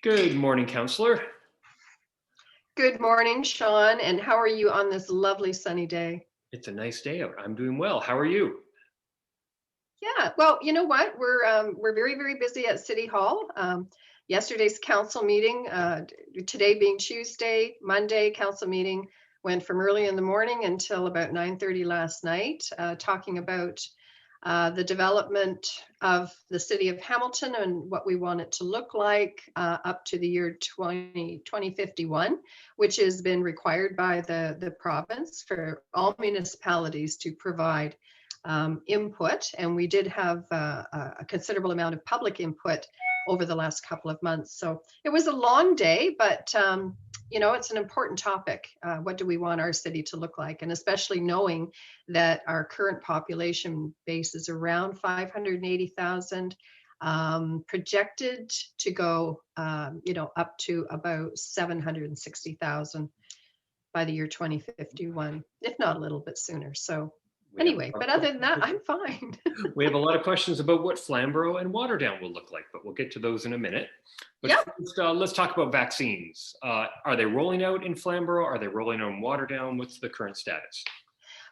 Good morning, Councillor. Good morning, Sean, and how are you on this lovely sunny day? It's a nice day out. I'm doing well. How are you? Yeah, well, you know what? We're very, very busy at City Hall. Yesterday's council meeting, today being Tuesday, Monday council meeting went from early in the morning until about 9:30 last night, talking about the development of the city of Hamilton and what we want it to look like up to the year 2051, which has been required by the province for all municipalities to provide input. And we did have a considerable amount of public input over the last couple of months. So it was a long day, but you know, it's an important topic. What do we want our city to look like? And especially knowing that our current population base is around 580,000, projected to go, you know, up to about 760,000 by the year 2051, if not a little bit sooner. So anyway, but other than that, I'm fine. We have a lot of questions about what Flamborough and Waterdown will look like, but we'll get to those in a minute. But Yep. first, let's talk about vaccines. Are they rolling out in Flamborough? Are they rolling out in Waterdown? What's the current status?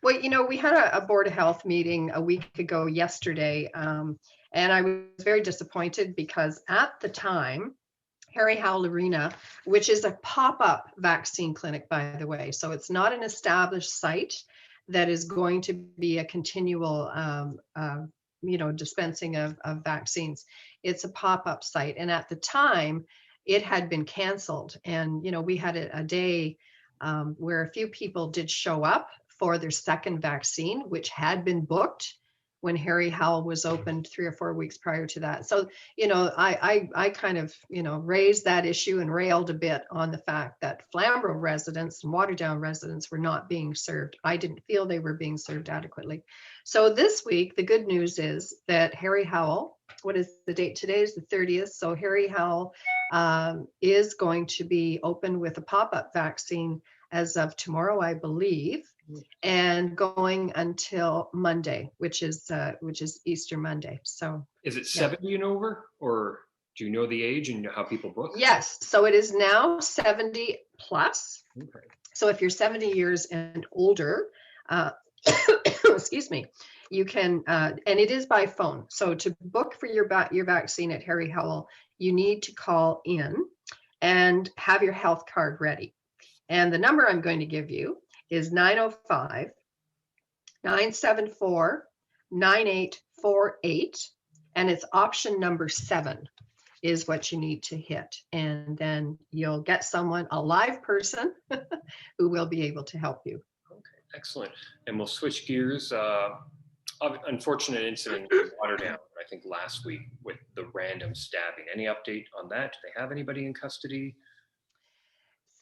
Well, you know, we had a Board of Health meeting a week ago yesterday, and I was very disappointed because at the time, Harry Howell Arena, which is a pop-up vaccine clinic, by the way, so it's not an established site that is going to be a continual, you know, dispensing of vaccines. It's a pop-up site. And at the time, it had been canceled. And, you know, we had a day where a few people did show up for their second vaccine, which had been booked when Harry Howell was opened 3 or 4 weeks prior to that. So, you know, I kind of, you know, raised that issue and railed a bit on the fact that Flamborough residents and Waterdown residents were not being served. I didn't feel they were being served adequately. So this week, the good news is that Harry Howell, what is the date? Today is the 30th. So Harry Howell is going to be open with a pop-up vaccine as of tomorrow, I believe, and going until Monday, which is Easter Monday. So is it 70 and over, or do you know the age and how people book? Yes, so it is now 70 plus. Okay. So if you're 70 years and older, excuse me, you can, and it is by phone. So to book for your vaccine at Harry Howell, you need to call in and have your health card ready. And the number I'm going to give you is 905-974-9848. And it's option number 7 is what you need to hit. And then you'll get someone, a live person, who will be able to help you. Okay, excellent. And we'll switch gears. Unfortunate incident in Waterdown, I think last week, with the random stabbing. Any update on that? Do they have anybody in custody?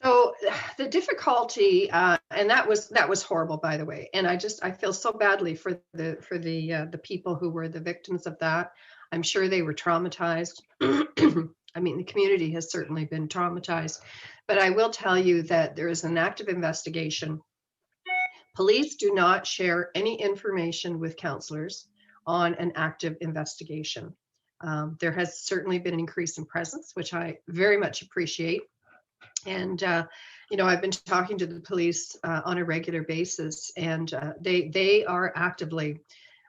So the difficulty, and that was horrible, by the way. And I feel so badly for the people who were the victims of that. I'm sure they were traumatized. I mean, the community has certainly been traumatized. But I will tell you that there is an active investigation. Police do not share any information with councillors on an active investigation. There has certainly been an increase in presence, which I very much appreciate. And, you know, I've been talking to the police on a regular basis, and they are actively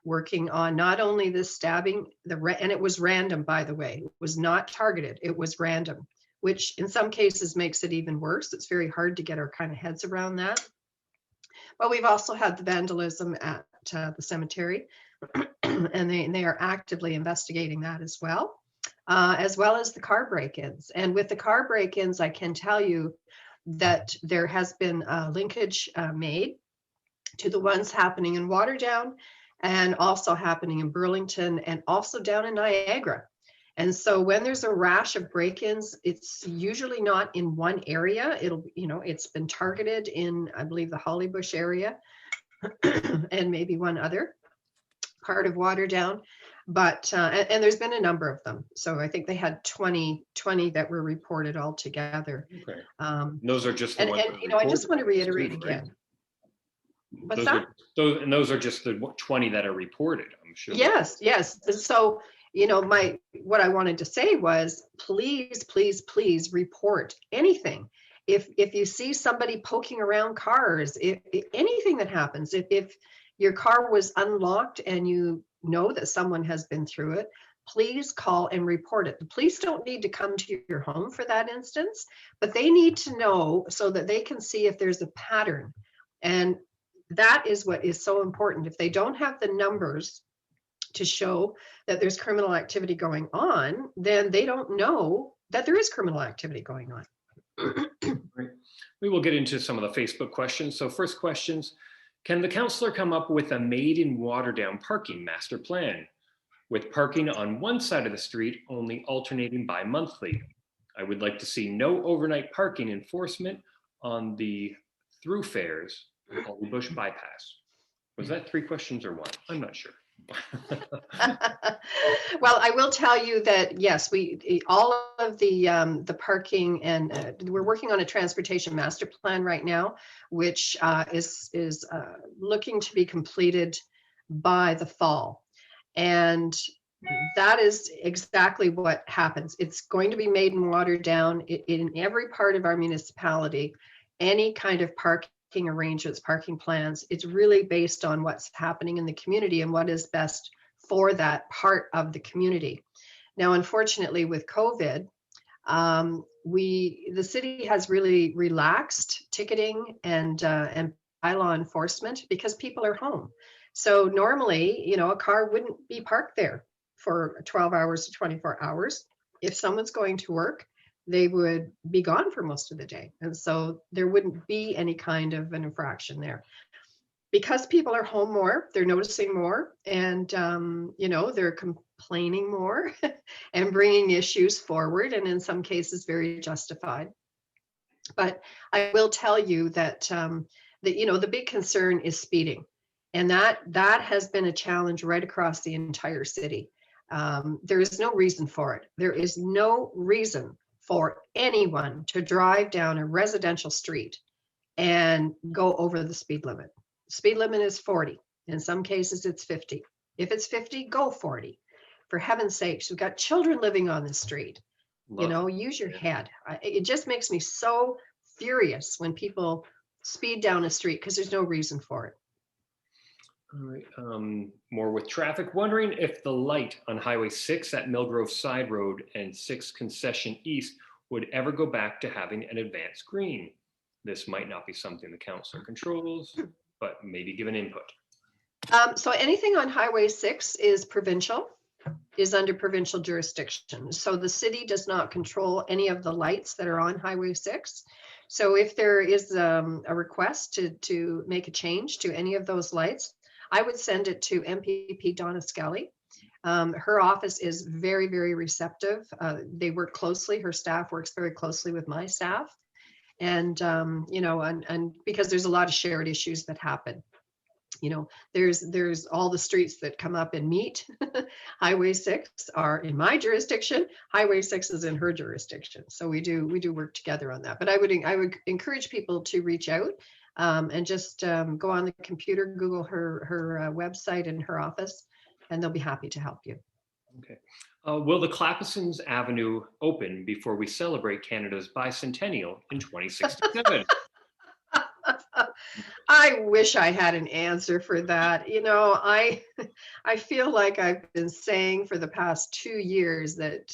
working on not only this stabbing, and it was random, by the way. It was not targeted. It was random, which in some cases makes it even worse. It's very hard to get our kind of heads around that. But we've also had the vandalism at the cemetery, and they are actively investigating that as well as the car break-ins. And with the car break-ins, I can tell you that there has been a linkage made to the ones happening in Waterdown and also happening in Burlington and also down in Niagara. And so when there's a rash of break-ins, it's usually not in one area. It's been targeted in, I believe, the Hollybush area and maybe one other part of Waterdown. But, and there's been a number of them. So I think they had 20 that were reported altogether. Okay. Those are just the ones. And you know, I just want to reiterate again. What's that? Those are just the 20 that are reported, I'm sure. Yes. So, what I wanted to say was, please, please, please report anything. If you see somebody poking around cars, if anything that happens, if your car was unlocked and you know that someone has been through it, please call and report it. The police don't need to come to your home for that instance, but they need to know so that they can see if there's a pattern. And that is what is so important. If they don't have the numbers to show that there's criminal activity going on, then they don't know that there is criminal activity going on. Great. We will get into some of the Facebook questions. So first questions, can the councillor come up with a made in Waterdown parking master plan with parking on one side of the street only alternating bi-monthly? I would like to see no overnight parking enforcement on the thoroughfares, Bush bypass. Was that 3 questions or 1? I'm not sure. Well, I will tell you that yes, all of the parking, and we're working on a transportation master plan right now, which is looking to be completed by the fall, and that is exactly what happens. It's going to be made and watered down in every part of our municipality. Any kind of parking arrangements, parking plans, it's really based on what's happening in the community and what is best for that part of the community. Now, unfortunately, with COVID, the city has really relaxed ticketing and bylaw enforcement because people are home. So normally, a car wouldn't be parked there for 12 hours to 24 hours. If someone's going to work, they would be gone for most of the day. And so there wouldn't be any kind of an infraction there. Because people are home more, they're noticing more, and they're complaining more and bringing issues forward, and in some cases very justified. But I will tell you that the big concern is speeding, and that has been a challenge right across the entire city. There is no reason for it. There is no reason for anyone to drive down a residential street and go over the speed limit. Speed limit is 40. In some cases, it's 50. If it's 50, go 40. For heaven's sakes, we've got children living on the street. Use your head. It just makes me so furious when people speed down a street because there's no reason for it. All right. More with traffic. Wondering if the light on Highway 6 at Millgrove Side Road and 6 Concession East would ever go back to having an advanced green. This might not be something the council controls, but maybe give an input. So anything on Highway 6 is under provincial jurisdiction. So the city does not control any of the lights that are on Highway 6. So if there is a request to make a change to any of those lights, I would send it to MPP Donna Skelly. Her office is very, very receptive. They work closely. Her staff works very closely with my staff. And, and because there's a lot of shared issues that happen. There's all the streets that come up and meet. Highway 6 are in my jurisdiction. Highway 6 is in her jurisdiction. So we do work together on that. But I would encourage people to reach out and just go on the computer, Google her website and her office, and they'll be happy to help you. Okay. Will the Clapisons Avenue open before we celebrate Canada's Bicentennial in 2067? I wish I had an answer for that. I feel like I've been saying for the past 2 years that,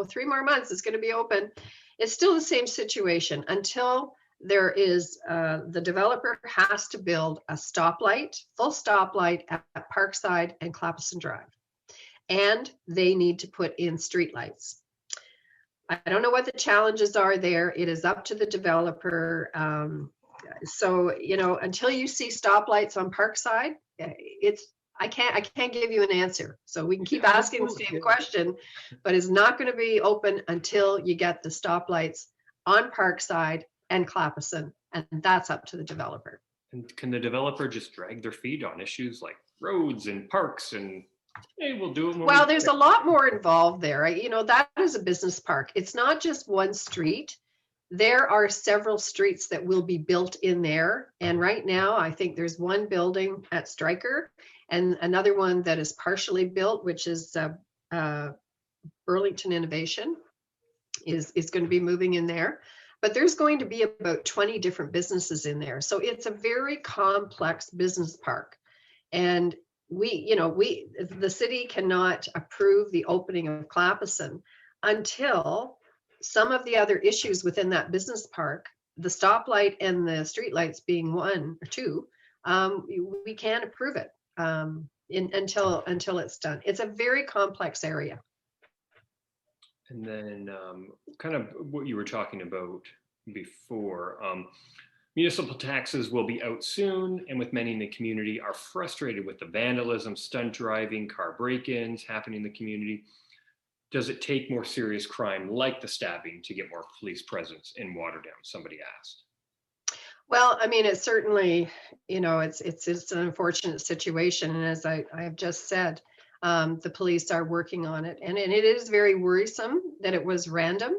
3 more months, it's going to be open. It's still the same situation until there is, the developer has to build a stoplight, full stoplight at Parkside and Clapison Drive. And they need to put in streetlights. I don't know what the challenges are there. It is up to the developer. So, until you see stoplights on Parkside, I can't give you an answer. So we can keep asking the same question, but it's not going to be open until you get the stoplights on Parkside and Clapison, and that's up to the developer. And can the developer just drag their feet on issues like roads and parks and hey, we'll do them? Well, there's a lot more involved there. That is a business park. It's not just one street. There are several streets that will be built in there. And right now, I think there's one building at Stryker and another one that is partially built, which is Burlington Innovation is going to be moving in there. But there's going to be about 20 different businesses in there. So it's a very complex business park. And the city cannot approve the opening of Clapison until some of the other issues within that business park, the stoplight and the streetlights being one or two, we can't approve it until it's done. It's a very complex area. And then kind of what you were talking about before, municipal taxes will be out soon, and with many in the community are frustrated with the vandalism, stunt driving, car break-ins happening in the community. Does it take more serious crime like the stabbing to get more police presence in Waterdown? Somebody asked. Well, I mean, it's certainly, it's an unfortunate situation. And as I have just said, the police are working on it. And it is very worrisome that it was random.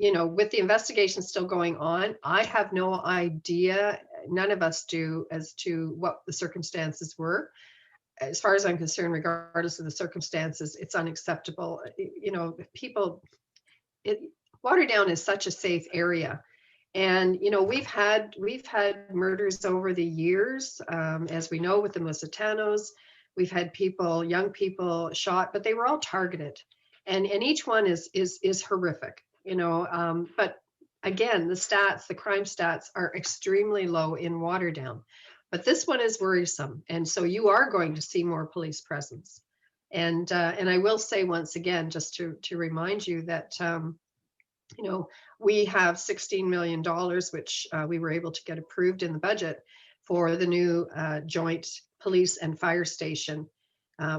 With the investigation still going on, I have no idea, none of us do, as to what the circumstances were. As far as I'm concerned, regardless of the circumstances, it's unacceptable. Waterdown is such a safe area. And, we've had murders over the years, as we know, with the Bicentennials. We've had young people shot, but they were all targeted. And each one is horrific, but again, the crime stats are extremely low in Waterdown. But this one is worrisome. And so you are going to see more police presence. And I will say once again, just to remind you that, we have $16 million, which we were able to get approved in the budget for the new joint police and fire station,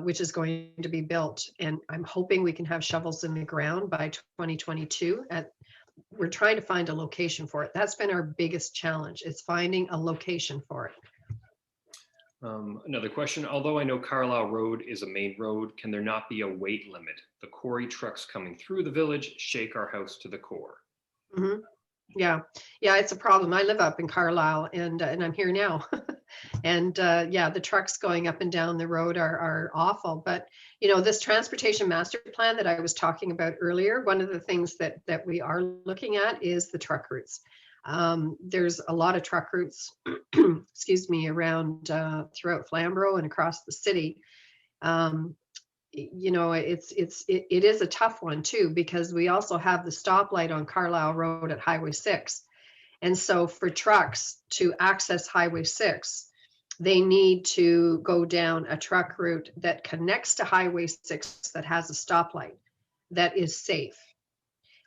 which is going to be built. And I'm hoping we can have shovels in the ground by 2022. We're trying to find a location for it. That's been our biggest challenge, is finding a location for it. Another question, although I know Carlisle Road is a main road, can there not be a weight limit? The quarry trucks coming through the village shake our house to the core. Mm-hmm. Yeah, it's a problem. I live up in Carlisle, and I'm here now. And the trucks going up and down the road are awful. But, this transportation master plan that I was talking about earlier, one of the things that we are looking at is the truck routes. There's a lot of truck routes, around throughout Flamborough and across the city. It is a tough one too, because we also have the stoplight on Carlisle Road at Highway 6. And so for trucks to access Highway 6, they need to go down a truck route that connects to Highway 6 that has a stoplight that is safe.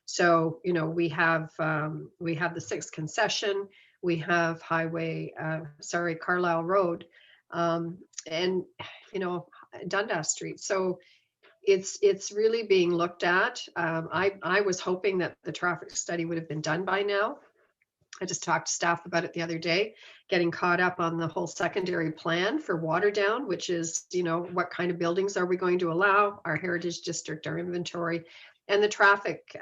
So, we have the 6th concession, we have Carlisle Road, and, Dundas Street. So it's really being looked at. I was hoping that the traffic study would have been done by now. I just talked to staff about it the other day, getting caught up on the whole secondary plan for Waterdown, which is, what kind of buildings are we going to allow, our heritage district, our inventory, and the traffic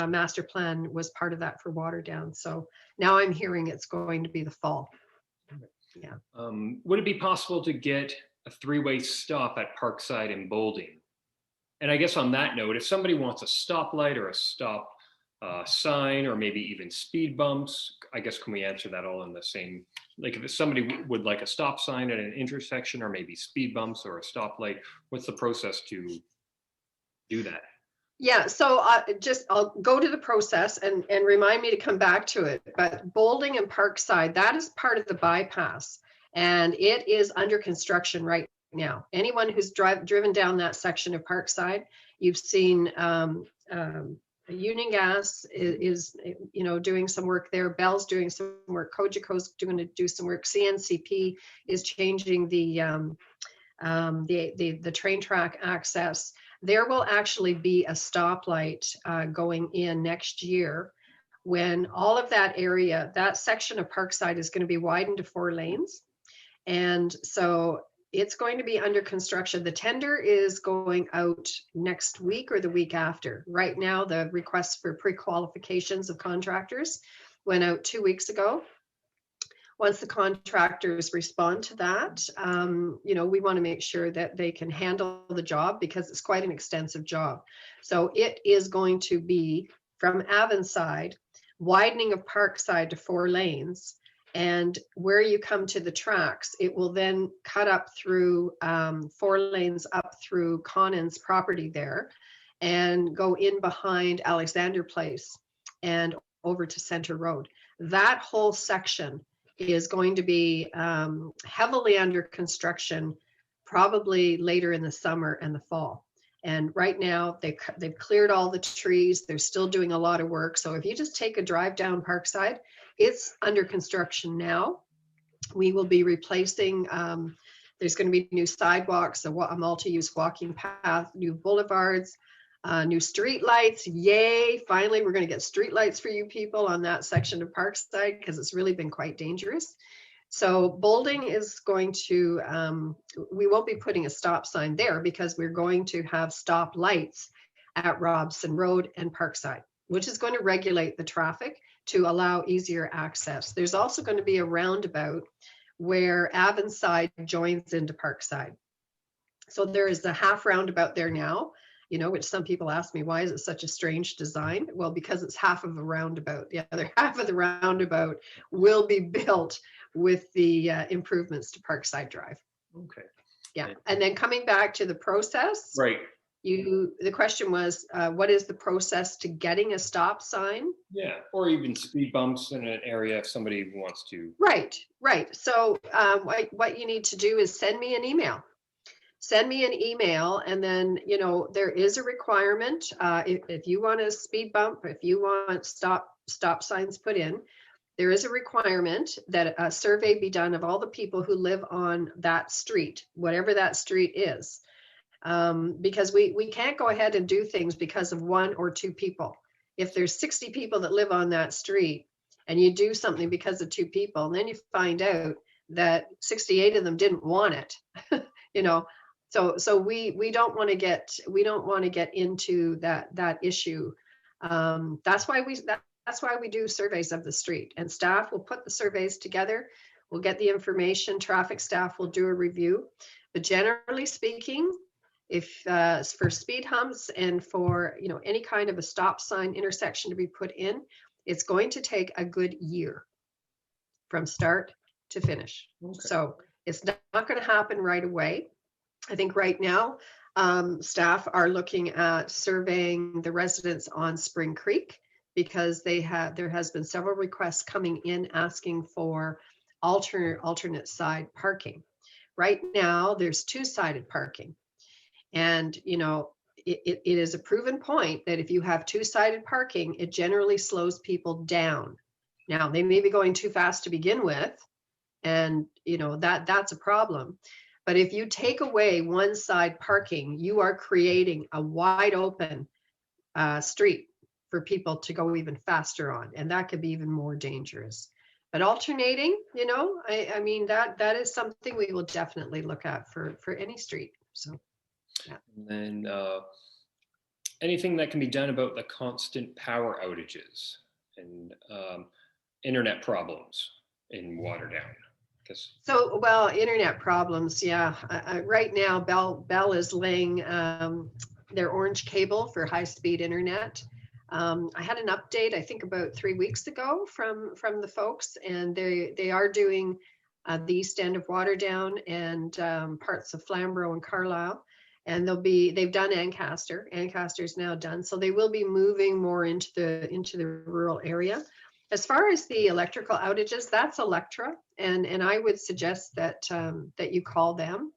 master plan was part of that for Waterdown. So now I'm hearing it's going to be the fall. Yeah. Would it be possible to get a 3-way stop at Parkside and Boulding? And I guess on that note, if somebody wants a stoplight or a stop sign, or maybe even speed bumps, I guess, can we answer that all in the same, like if somebody would like a stop sign at an intersection, or maybe speed bumps or a stoplight, what's the process to do that? Yeah, so I'll go to the process and remind me to come back to it. But Boulding and Parkside, that is part of the bypass, and it is under construction right now. Anyone who's driven down that section of Parkside, you've seen Union Gas is doing some work there. Bell's doing some work. Cogeco's going to do some work. CNCP is changing the train track access. There will actually be a stoplight going in next year when all of that area, that section of Parkside is going to be widened to 4 lanes. And so it's going to be under construction. The tender is going out next week or the week after. Right now, the requests for pre-qualifications of contractors went out 2 weeks ago. once the contractors respond to that, you know, we want to make sure that they can handle the job because it's quite an extensive job. So it is going to be from Avonside, widening of Parkside to 4 lanes. And where you come to the tracks, it will then cut up through 4 lanes up through Conan's property there and go in behind Alexander Place and over to Center Road. That whole section is going to be heavily under construction, probably later in the summer and the fall. And right now they've cleared all the trees. They're still doing a lot of work. So if you just take a drive down Parkside, it's under construction now. We will be replacing, there's going to be new sidewalks, a multi-use walking path, new boulevards, new street lights. Yay, finally we're going to get street lights for you people on that section of Parkside because it's really been quite dangerous. So Boulding is going to, we won't be putting a stop sign there because we're going to have stop lights at Robson Road and Parkside, which is going to regulate the traffic to allow easier access. There's also going to be a roundabout where Avonside joins into Parkside. So there is a half roundabout there now, you know, which some people ask me, why is it such a strange design? Well, because it's half of a roundabout. The other half of the roundabout will be built with the improvements to Parkside Drive. Okay. Yeah, and then coming back to the process. Right. The question was, what is the process to getting a stop sign? Yeah, or even speed bumps in an area if somebody wants to. Right. So what you need to do is send me an email. Send me an email, and then, you know, there is a requirement. If you want a speed bump, if you want stop signs put in, there is a requirement that a survey be done of all the people who live on that street, whatever that street is. Because we can't go ahead and do things because of 1 or 2 people. If there's 60 people that live on that street and you do something because of 2 people, and then you find out that 68 of them didn't want it, you know, so we don't want to get into that issue. That's why we do surveys of the street, and staff will put the surveys together. We'll get the information. Traffic staff will do a review, but generally speaking, if for speed humps and for, you know, any kind of a stop sign intersection to be put in, it's going to take a good year from start to finish. Okay. So it's not going to happen right away. I think right now staff are looking at surveying the residents on Spring Creek because there has been several requests coming in asking for alternate side parking. Right now there's 2-sided parking. And, you know, it is a proven point that if you have 2-sided parking, it generally slows people down. Now, they may be going too fast to begin with, and, you know, that's a problem. But if you take away 1-side parking, you are creating a wide open street for people to go even faster on, and that could be even more dangerous. But alternating, you know, I mean, that is something we will definitely look at for any street. So. Yeah. And then anything that can be done about the constant power outages and internet problems in Waterdown. So, well, internet problems, yeah. Right now, Bell is laying their orange cable for high-speed internet. I had an update, I think about 3 weeks ago from the folks, and they are doing the east end of Waterdown and parts of Flamborough and Carlisle. And they've done Ancaster. Ancaster is now done. So they will be moving more into the rural area. As far as the electrical outages, that's Electra. And I would suggest that you call them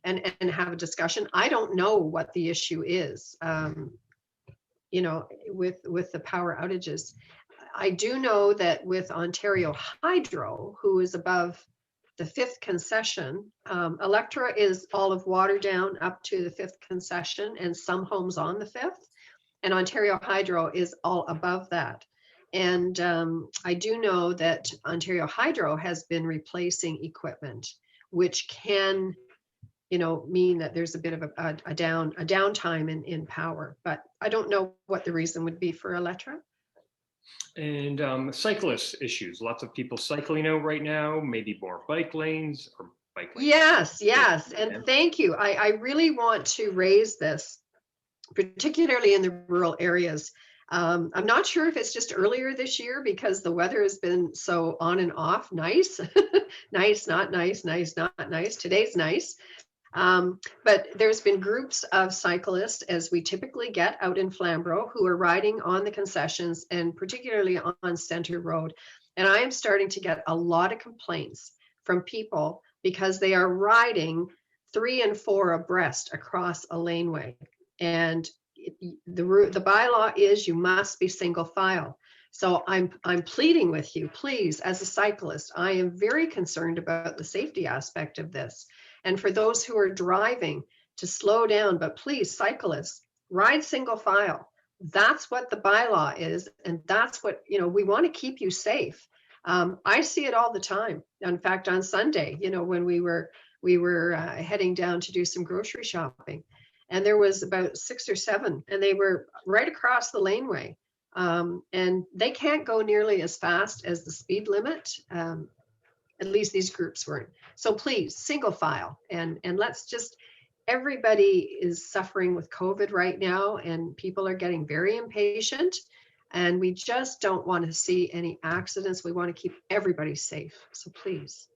and have a discussion. I don't know what the issue is, you know, with the power outages. I do know that with Ontario Hydro, who is above the 5th concession, Electra is all of Waterdown up to the 5th concession and some homes on the 5th, and Ontario Hydro is all above that. And I do know that Ontario Hydro has been replacing equipment, which can, you know, mean that there's a bit of a downtime in power, but I don't know what the reason would be for Electra. And cyclist issues. Lots of people cycling out right now, maybe more bike lanes or bike lanes. Yes, yes. And thank you. I really want to raise this, particularly in the rural areas. I'm not sure if it's just earlier this year because the weather has been so on and off. Nice, nice, not nice, nice, not nice. Today's nice. But there's been groups of cyclists, as we typically get out in Flamborough, who are riding on the concessions and particularly on Center Road. And I am starting to get a lot of complaints from people because they are riding 3 and 4 abreast across a laneway. And the bylaw is you must be single file. So I'm pleading with you, please, as a cyclist, I am very concerned about the safety aspect of this. And for those who are driving, to slow down, but please, cyclists, ride single file. That's what the bylaw is. And that's what, we want to keep you safe. I see it all the time. In fact, on Sunday, when we were heading down to do some grocery shopping, and there was about 6 or 7, and they were right across the laneway. And they can't go nearly as fast as the speed limit. At least these groups weren't. So please, single file, and let's just, everybody is suffering with COVID right now, and people are getting very impatient, and we just don't want to see any accidents. We want to keep everybody safe. So please.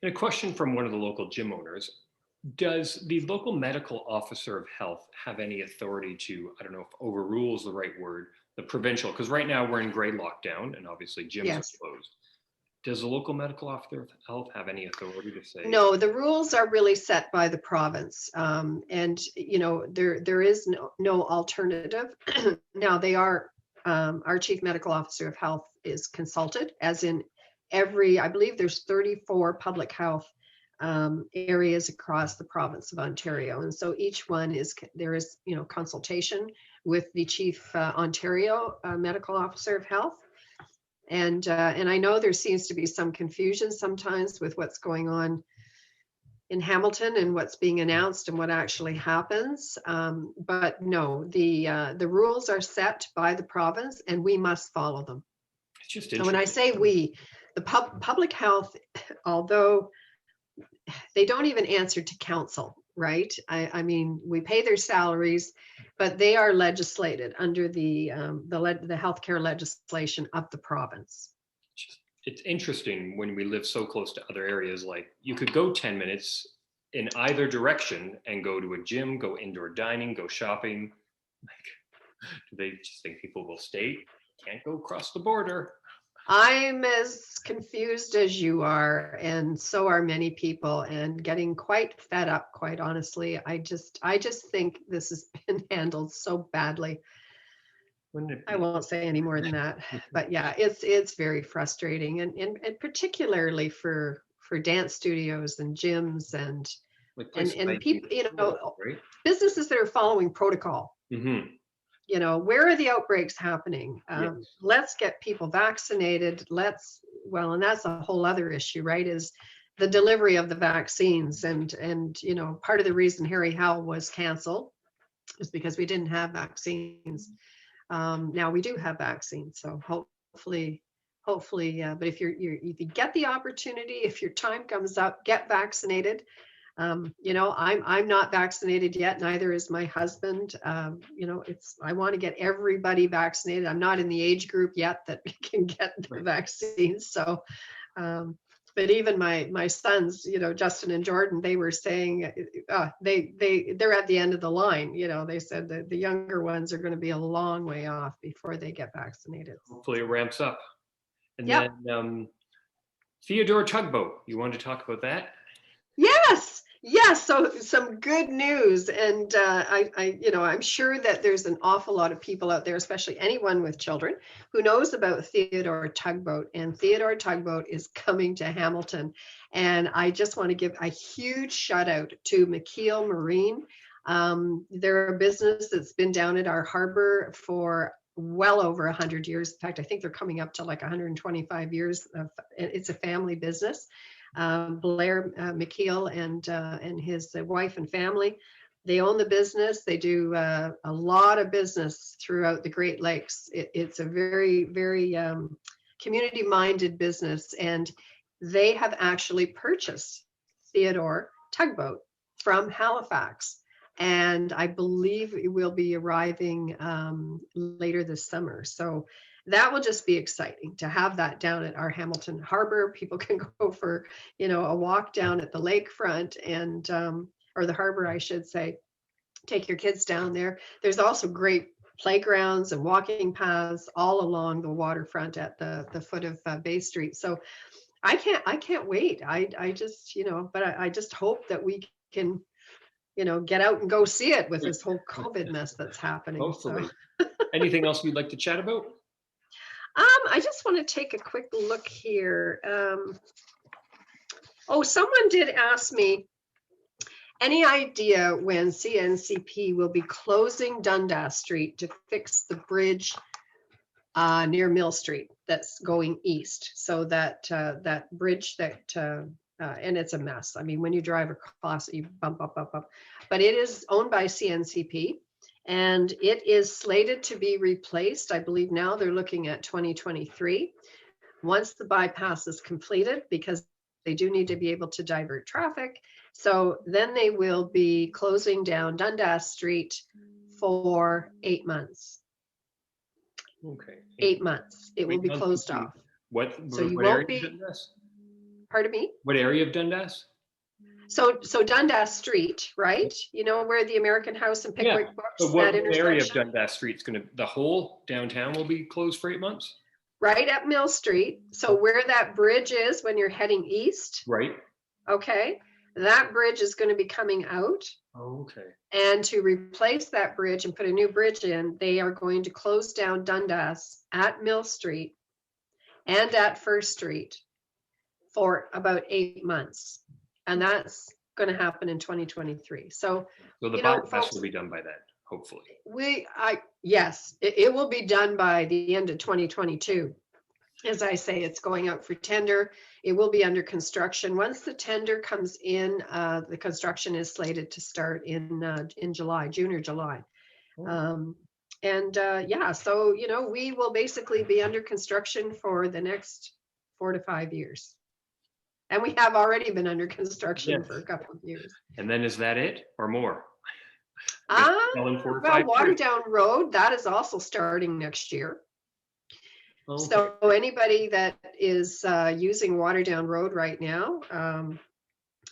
And a question from one of the local gym owners. Does the local medical officer of health have any authority to, I don't know if overrule is the right word, the provincial, because right now we're in gray lockdown and obviously gyms Yes. are closed. Does the local medical officer of health have any authority to say? No, the rules are really set by the province. And, there is no alternative. Now they are, our chief medical officer of health is consulted, as in I believe there's 34 public health areas across the province of Ontario. And so each one there is consultation with the chief Ontario medical officer of health. And I know there seems to be some confusion sometimes with what's going on in Hamilton and what's being announced and what actually happens. But no, the rules are set by the province and we must follow them. It's just So when I say we, the public health, although they don't even answer to council, right? I mean, we pay their salaries, but they are legislated under the healthcare legislation of the province. It's interesting when we live so close to other areas, like you could go 10 minutes in either direction and go to a gym, go indoor dining, go shopping. Like, do they just think people will stay? Can't go across the border. I'm as confused as you are, and so are many people, and getting quite fed up, quite honestly. I just think this has been handled so badly. I won't say any more than that, but yeah, it's very frustrating, and particularly for dance studios and gyms and people, right? Businesses that are following protocol. Mm-hmm. Where are the outbreaks happening? Yes. Let's get people vaccinated. And that's a whole other issue, right? Is the delivery of the vaccines. And part of the reason Harry Howell was canceled is because we didn't have vaccines. Now we do have vaccines. So hopefully, but if if you get the opportunity, if your time comes up, get vaccinated. I'm not vaccinated yet, neither is my husband. I want to get everybody vaccinated. I'm not in the age group yet that can get the vaccines. So, but even my sons, Justin and Jordan, they were saying they're at the end of the line. They said that the younger ones are going to be a long way off before they get vaccinated. Hopefully it ramps up. And Yep. then Theodore Tugboat, you want to talk about that? Yes. So some good news, and I'm sure that there's an awful lot of people out there, especially anyone with children, who knows about Theodore Tugboat. And Theodore Tugboat is coming to Hamilton, and I just want to give a huge shout out to McKeel Marine. They're a business that's been down at our harbor for well over 100 years. In fact, I think they're coming up to like 125 years. It's a family business. Blair McKeel and his wife and family. They own the business. They do a lot of business throughout the Great Lakes. It's a very, very community-minded business, and they have actually purchased Theodore Tugboat from Halifax, and I believe it will be arriving later this summer. So that will just be exciting to have that down at our Hamilton Harbor. People can go for, a walk down at the lakefront and or the harbor, I should say. Take your kids down there. There's also great playgrounds and walking paths all along the waterfront at the foot of Bay Street. So I can't wait. I just, but I just hope that we can, get out and go see it with this whole COVID mess that's happening. Hopefully. So. Anything else you'd like to chat about? I just want to take a quick look here. Someone did ask me, any idea when CNCP will be closing Dundas Street to fix the bridge near Mill Street that's going east? So that that bridge that, and it's a mess. I mean, when you drive across it, you bump up. But it is owned by CNCP, and it is slated to be replaced. I believe now they're looking at 2023. Once the bypass is completed, because they do need to be able to divert traffic. So then they will be closing down Dundas Street for 8 months. Okay. 8 months. It will be closed off. So you won't be. Dundas? Pardon me? What area of Dundas? So Dundas Street, right? You know where the American House and Pickwick Books, But what that area of intersection? Dundas Street's the whole downtown will be closed for 8 months? Right at Mill Street. So where that bridge is when you're heading east, Right. okay, that bridge is going to be coming out. Oh, okay. And to replace that bridge and put a new bridge in, they are going to close down Dundas at Mill Street and at First Street for about 8 months. And that's going to happen in 2023. So the bypass will be done by then, hopefully. Yes, it will be done by the end of 2022. As I say, it's going out for tender. It will be under construction. Once the tender comes in, the construction is slated to start in July, June or July. So, we will basically be under construction for the next 4 to 5 years. And we have already been under construction for a couple of years. And then is that it or more? Waterdown Road, that is also starting next year. Okay. So anybody that is using Waterdown Road right now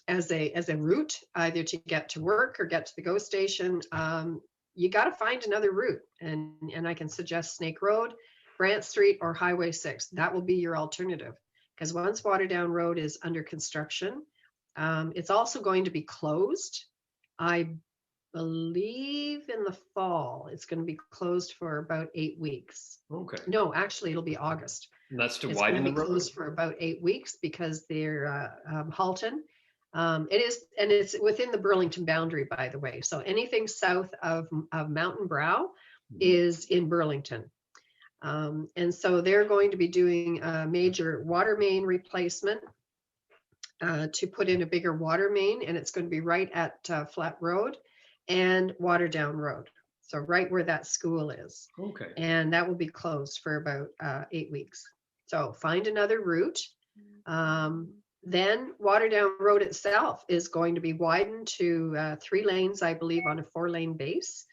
as a route, either to get to work or get to the GO station, you got to find another route. And I can suggest Snake Road, Brant Street, or Highway 6. That will be your alternative. Because once Waterdown Road is under construction, it's also going to be closed. I believe in the fall, it's going to be closed for about 8 weeks. Okay. No, actually, it'll be August. And that's to widen the road? It's going to be closed for about 8 weeks because they're Halton. It is, and it's within the Burlington boundary, by the way. So anything south of Mountain Brow is in Burlington. And so they're going to be doing a major water main replacement to put in a bigger water main, and it's going to be right at Flat Road and Waterdown Road. So right where that school is. Okay. And that will be closed for about 8 weeks. So find another route. Then Waterdown Road itself is going to be widened to 3 lanes, I believe, on a 4-lane base.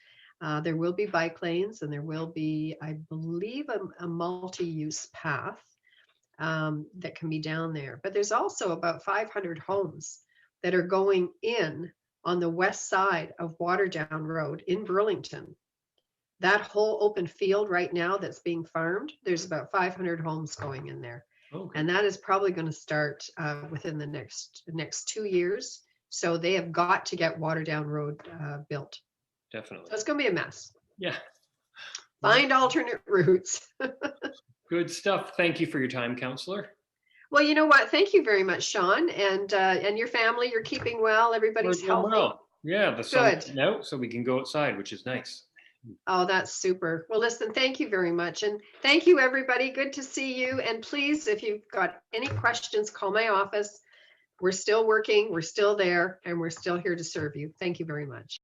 There will be bike lanes, and there will be, I believe, a multi-use path that can be down there. But there's also about 500 homes that are going in on the west side of Waterdown Road in Burlington. That whole open field right now that's being farmed, there's about 500 homes going in there. Okay. And that is probably going to start within the next 2 years. So they have got to get Waterdown Road built. Definitely. So it's going to be a mess. Yeah. Find alternate routes. Good stuff. Thank you for your time, Councillor. Well, you know what? Thank you very much, Sean, and your family. You're keeping well. Everybody's healthy. Well. Yeah, the sun's out, so we can go outside, which is nice. Oh, that's super. Well, listen, thank you very much. And thank you, everybody. Good to see you. And please, if you've got any questions, call my office. We're still working. We're still there, and we're still here to serve you. Thank you very much.